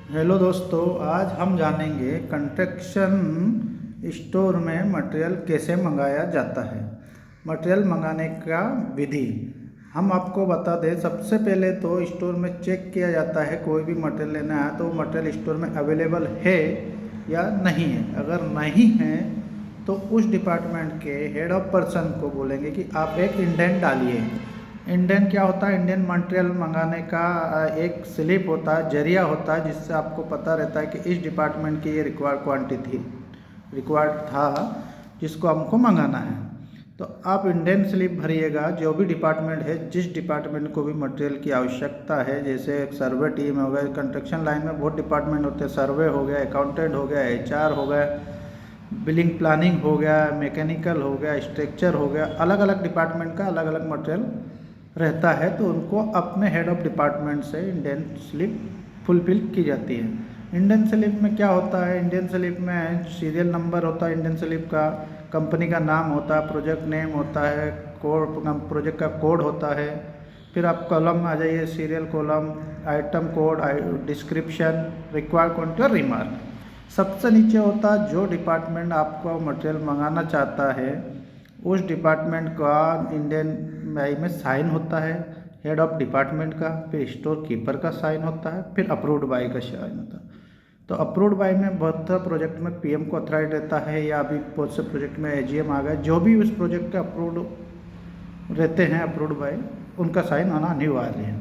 Hello दोस्तों, आज हम जानेंगे कंस्ट्रक्शन स्टोर में मटेरियल कैसे मंगाया जाता है। मटेरियल मंगाने का विधि हम आपको बता दें। सबसे पहले तो स्टोर में चेक किया जाता है, कोई भी मटेरियल लेना है तो मटेरियल स्टोर में अवेलेबल है या नहीं है। अगर नहीं है तो उस डिपार्टमेंट के हेड ऑफ पर्सन को बोलेंगे कि आप एक इंडेंट डालिए। इंडेंट क्या होता है? इंडियन मटेरियल मंगाने का एक स्लिप होता है, जरिया होता है, जिससे आपको पता रहता है कि इस डिपार्टमेंट की ये रिक्वायर्ड क्वांटिटी रिक्वायर्ड था जिसको हमको मंगाना है। तो आप इंडियन स्लिप भरिएगा। जो भी डिपार्टमेंट है, जिस डिपार्टमेंट को भी मटेरियल की आवश्यकता है, जैसे सर्वे टीम हो गया, कंस्ट्रक्शन लाइन में बहुत डिपार्टमेंट होते हैं, सर्वे हो गया, अकाउंटेंट हो गया, HR हो गया, बिलिंग प्लानिंग हो गया, मैकेनिकल हो गया, स्ट्रक्चर हो गया, अलग अलग डिपार्टमेंट का अलग अलग मटेरियल रहता है। तो उनको अपने हेड ऑफ डिपार्टमेंट से इंडियन स्लिप फुलफिल की जाती है। इंडियन स्लिप में क्या होता है? इंडियन स्लिप में सीरियल नंबर होता है, इंडियन स्लिप का कंपनी का नाम होता है, प्रोजेक्ट नेम होता है, कोड प्रोजेक्ट का कोड होता है। फिर आप कॉलम में आ जाइए, serial column, item code, description, required quantity और रिमार्क। सबसे नीचे होता है जो डिपार्टमेंट आपको मटेरियल मंगाना चाहता है, उस डिपार्टमेंट का इंडियन बाई में साइन होता है, हेड ऑफ डिपार्टमेंट का, फिर स्टोर कीपर का साइन होता है, फिर अप्रूव्ड बाई का साइन होता है। तो अप्रूव्ड बाई में बहुत प्रोजेक्ट में PM को अथॉराइज रहता है, या अभी बहुत से प्रोजेक्ट में AGM आ गए। जो भी उस प्रोजेक्ट के अप्रूव्ड रहते हैं, अप्रूव्ड बाई, उनका साइन आना अनिवार्य है।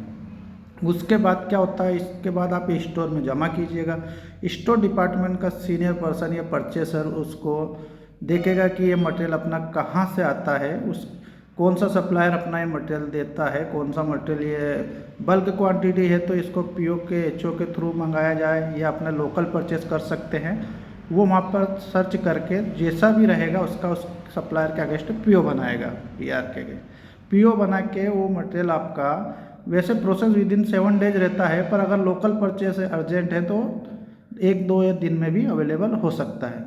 उसके बाद क्या होता है? इसके बाद आप स्टोर में जमा कीजिएगा। स्टोर डिपार्टमेंट का सीनियर पर्सन या परचेसर उसको देखेगा कि ये मटेरियल अपना कहाँ से आता है, उस कौन सा सप्लायर अपना ये मटेरियल देता है, कौन सा मटेरियल ये बल्क क्वांटिटी है तो इसको PO के HO के थ्रू मंगाया जाए, या अपने लोकल परचेस कर सकते हैं। वो वहाँ पर सर्च करके जैसा भी रहेगा उसका उस सप्लायर के अगेंस्ट PO बनाएगा, PR के अगेंस्ट PO बना के वो मटेरियल आपका, वैसे प्रोसेस विदिन 7 डेज रहता है, पर अगर लोकल परचेस है, अर्जेंट है, तो 1-2 या दिन में भी अवेलेबल हो सकता है।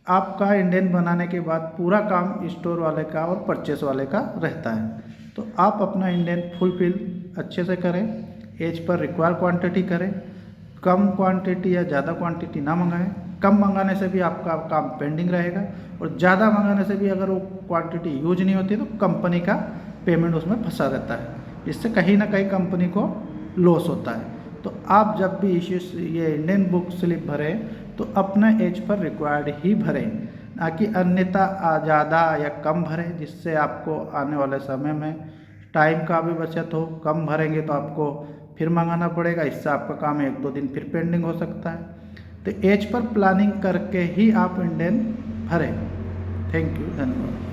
आपका इंडियन बनाने के बाद पूरा काम स्टोर वाले का और परचेस वाले का रहता है। तो आप अपना इंडियन फुलफिल अच्छे से करें, एज पर रिक्वायर क्वांटिटी करें, कम क्वांटिटी या ज़्यादा क्वांटिटी ना मंगाएं। कम मंगाने से भी आपका काम पेंडिंग रहेगा, और ज़्यादा मंगाने से भी अगर वो क्वांटिटी यूज नहीं होती तो कंपनी का पेमेंट उसमें फंसा रहता है, जिससे कहीं ना कहीं कंपनी को लॉस होता है। तो आप जब भी ये इंडियन बुक स्लिप भरें तो अपना एज पर रिक्वायर्ड ही भरें, ना कि अन्यथा ज़्यादा या कम भरें, जिससे आपको आने वाले समय में टाइम का भी बचत हो। कम भरेंगे तो आपको फिर मंगाना पड़ेगा, इससे आपका काम 1-2 दिन फिर पेंडिंग हो सकता है। तो एज पर प्लानिंग करके ही आप इंडियन भरें। थैंक यू, धन्यवाद।